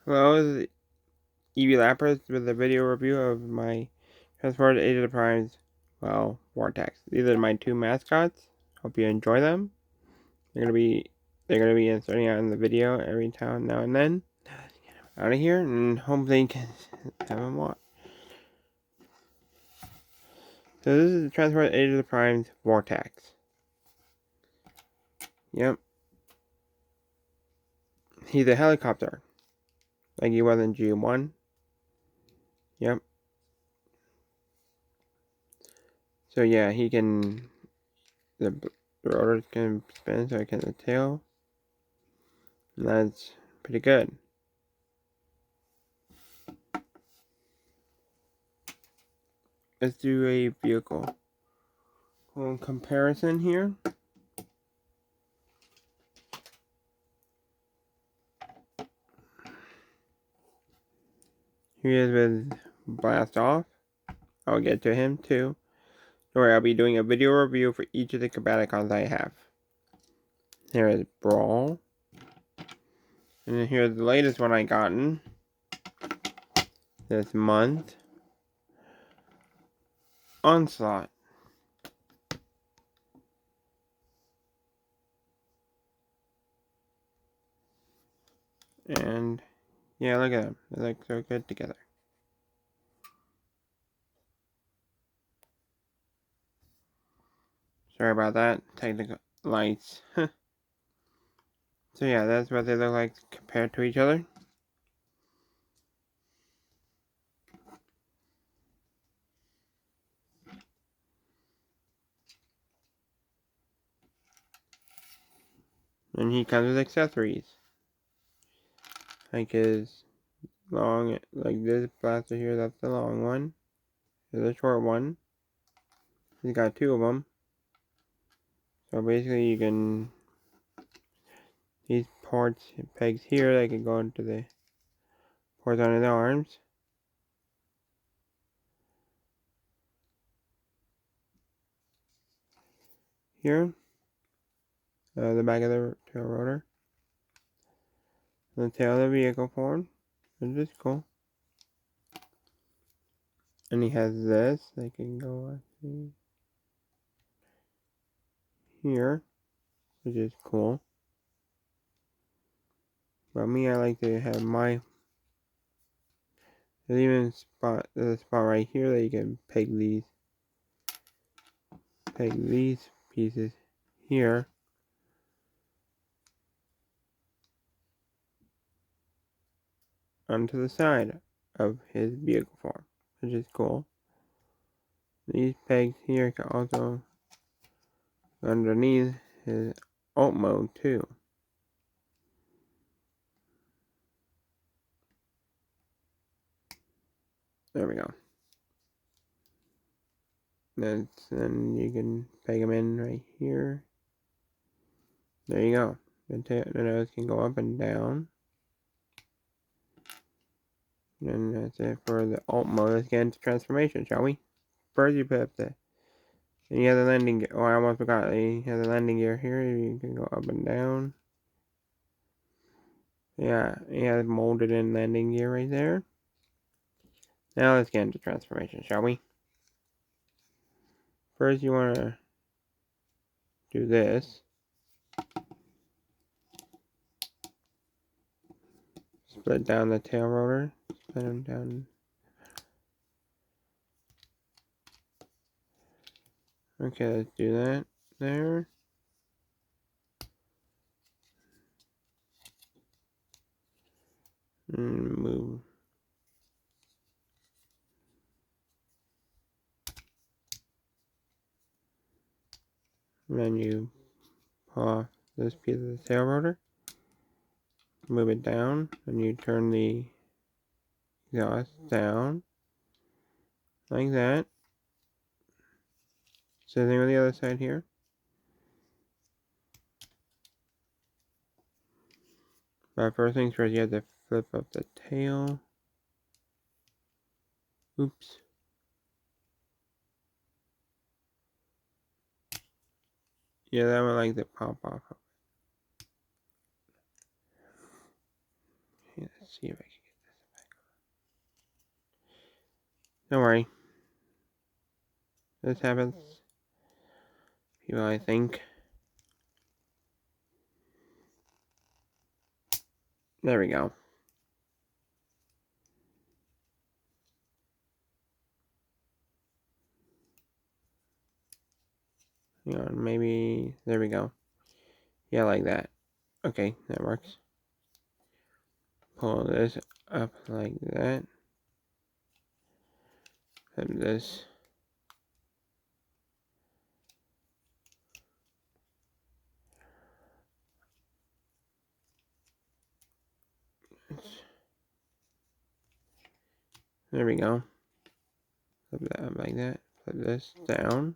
Hello, this is EV Lapras with a video review of my Transported Age of the Primes, vortex. These are my two mascots. Hope you enjoy them. They're gonna be inserting out in the video every now and then. Out of here, and hopefully you can have them watch. So this is the Transported Age of the Primes vortex. Yep. He's a helicopter, like he was in G1. Yep. So yeah, he can. The rotors can spin, so it can the tail. And that's pretty good. Let's do a vehicle comparison here. Here he is with Blast Off. I'll get to him too. Don't worry, I'll be doing a video review for each of the Combaticons I have. Here is Brawl. And then here's the latest one I gotten this month. Onslaught. And yeah, look at them. They look so good together. Sorry about that. Technical lights. So yeah, that's what they look like compared to each other. And he comes with accessories. Like his long, like this blaster here, that's the long one. There's a short one. He's got two of them. So basically you can, these ports, pegs here, they can go into the ports on his arms. Here, the back of the tail rotor. The tail of the vehicle form, which is cool. And he has this, they can go here, which is cool. But me, I like to have my, there's even there's a spot right here that you can peg these pieces here. Onto the side of his vehicle form, which is cool. These pegs here can also go underneath his alt mode too. There we go. Then you can peg them in right here. There you go. The nose can go up and down. And that's it for the alt mode. Let's get into transformation, shall we? First you put up and you have the landing gear. Oh, I almost forgot. You have the landing gear here. You can go up and down. Yeah, you have molded in landing gear right there. Now let's get into transformation, shall we? First you want to do this. Split down the tail rotor. Split them down. Okay, let's do that there. And move. And then you pull off this piece of the tail rotor. Move it down, and you turn the exhaust down. Like that. Same thing on the other side here. But first things first, you have to flip up the tail. Oops. Yeah, that one like to pop off. Yeah, Let's see if I can get this back. Don't worry. This happens. People, I think. There we go. Hang on, maybe. There we go. Yeah, like that. Okay, that works. Pull this up like that. And this. There we go. Flip that up like that. Flip this down.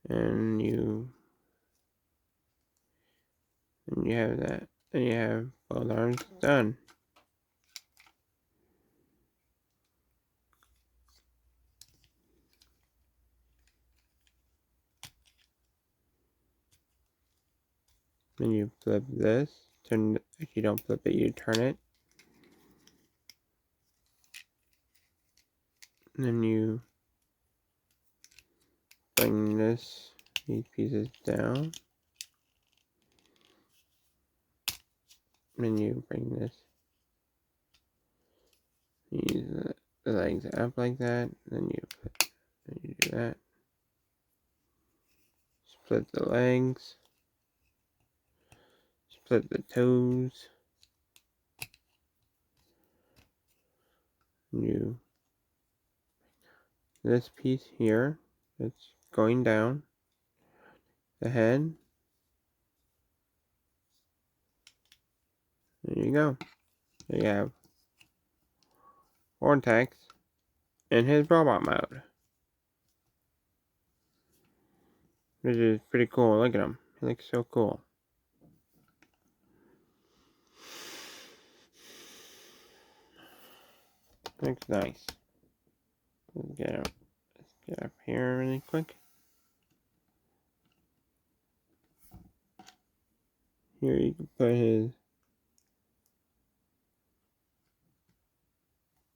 And you have that. And you have both arms done. Then you flip this. Turn. If you don't flip it, you turn it. And then you bring these pieces down. And then you bring this. You use the legs up like that. Then you do that. Split the legs. Split the toes. You this piece here that's going down the head. There you go. There you have Vortex in his robot mode, which is pretty cool. Look at him. He looks so cool. Looks nice. Let's get up here really quick. Here you can put his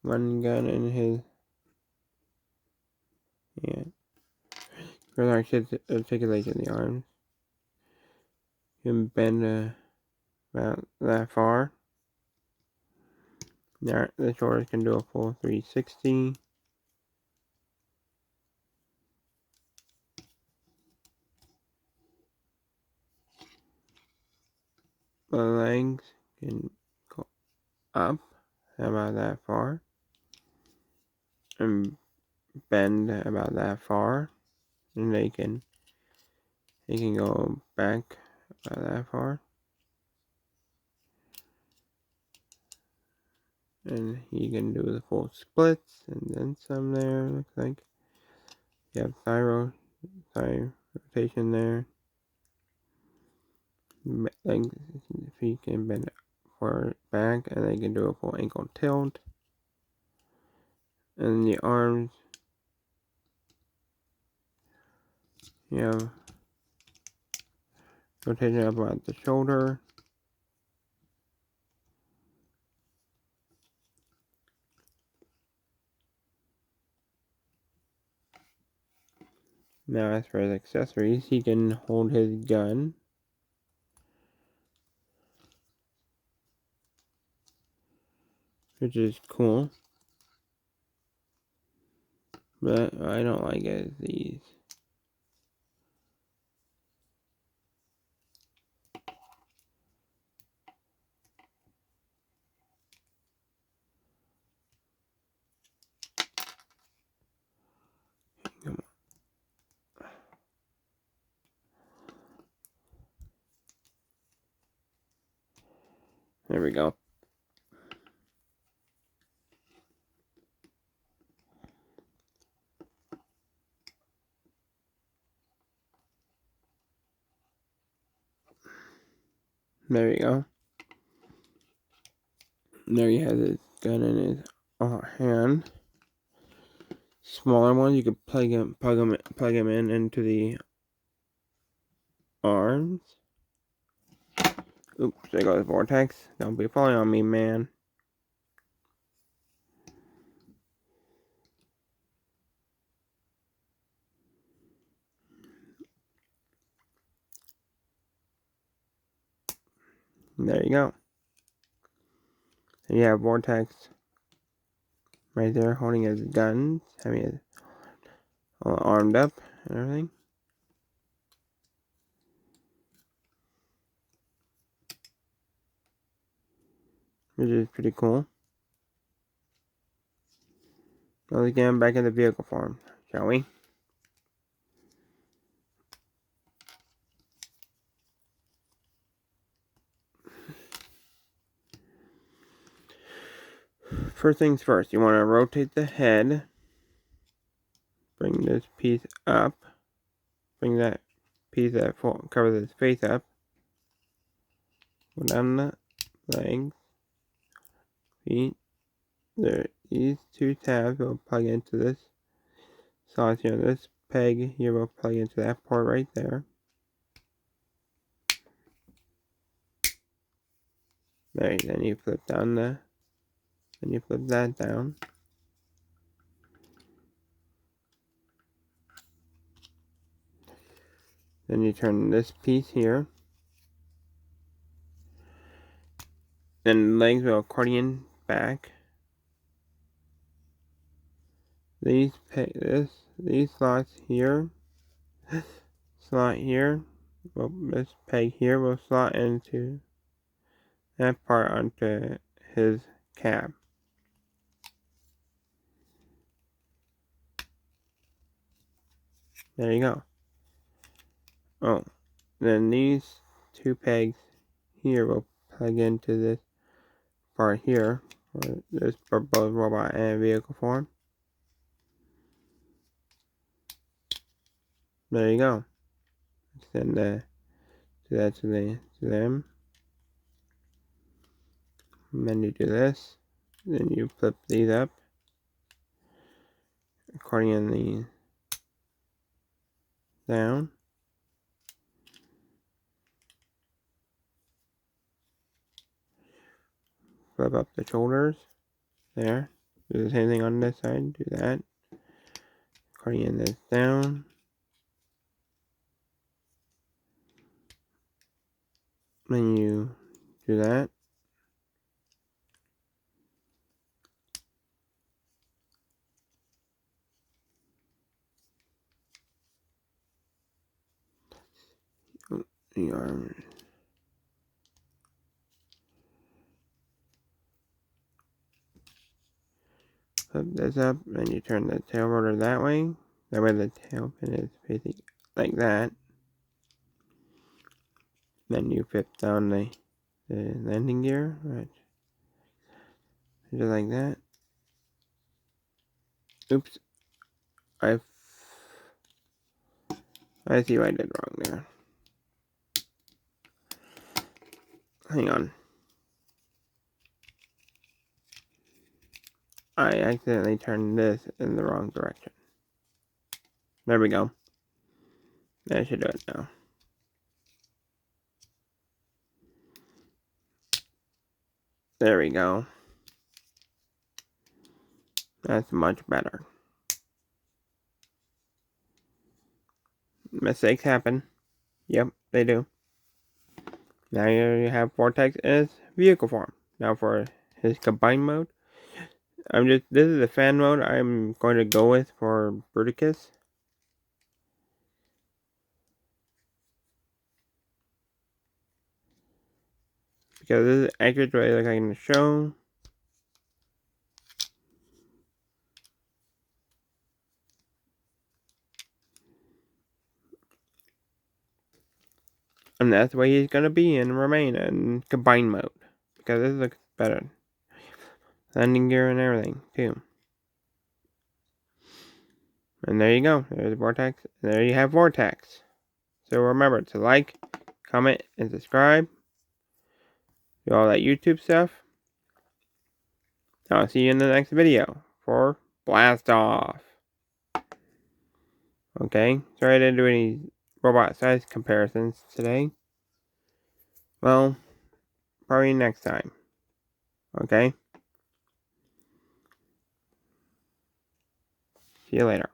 one gun in his hand. Relax articulate in the arms. You can bend about that far. Now the shoulders can do a full 360. The legs can go up about that far and bend about that far, and they can go back about that far, and he can do the full splits and then some. There looks like you have thigh rotation there. Legs, feet can bend forward back, and they can do a full ankle tilt. And the arms, you have rotation up about the shoulder. Now as for his accessories, he can hold his gun. Which is cool. But I don't like it as these. Come on. There we go. There you go. There he has his gun in his hand. Smaller ones you could plug him in into the arms. Oops, there goes vortex. Don't be falling on me, man. There you go. And you have vortex right there holding his guns, having it all armed up and everything. Which is pretty cool. Now let's get him back in the vehicle form, shall we? First things first, you want to rotate the head. Bring this piece up. Bring that piece that covers his face up. Go down the legs, feet. There, these two tabs will plug into this slot here. This peg here will plug into that port right there. There, then you flip down then you flip that down. Then you turn this piece here. Then the legs will accordion back. These slots here, slot here, well, this peg here will slot into that part onto his cab. There you go. Oh, then these two pegs here will plug into this part here, for both robot and vehicle form. There you go. Extend that to them. And then you do this. Then you flip these up. Accordion these down. Flip up the shoulders. There. Do the same thing on this side. Do that. Accordion this down. Then you do that. The arms. Flip this up, then you turn the tail rotor that way. That way the tail pin is facing like that. Then you flip down the landing gear, right? Just like that. Oops. I see what I did wrong there. Hang on. I accidentally turned this in the wrong direction. There we go. That should do it now. There we go. That's much better. Mistakes happen. Yep, they do. Now you have Vortex in his vehicle form. Now for his combined mode. This is the fan mode I'm going to go with for Bruticus. Because this is accurate way like I'm going to show. And that's the way he's going to be and remain in combined mode. Because this looks better. Landing gear and everything, too. And there you go. There's Vortex. And there you have Vortex. So remember to like, comment, and subscribe. Do all that YouTube stuff. I'll see you in the next video for Blast Off. Okay? Sorry I didn't do any robot size comparisons today. Well, probably next time. Okay? See you later.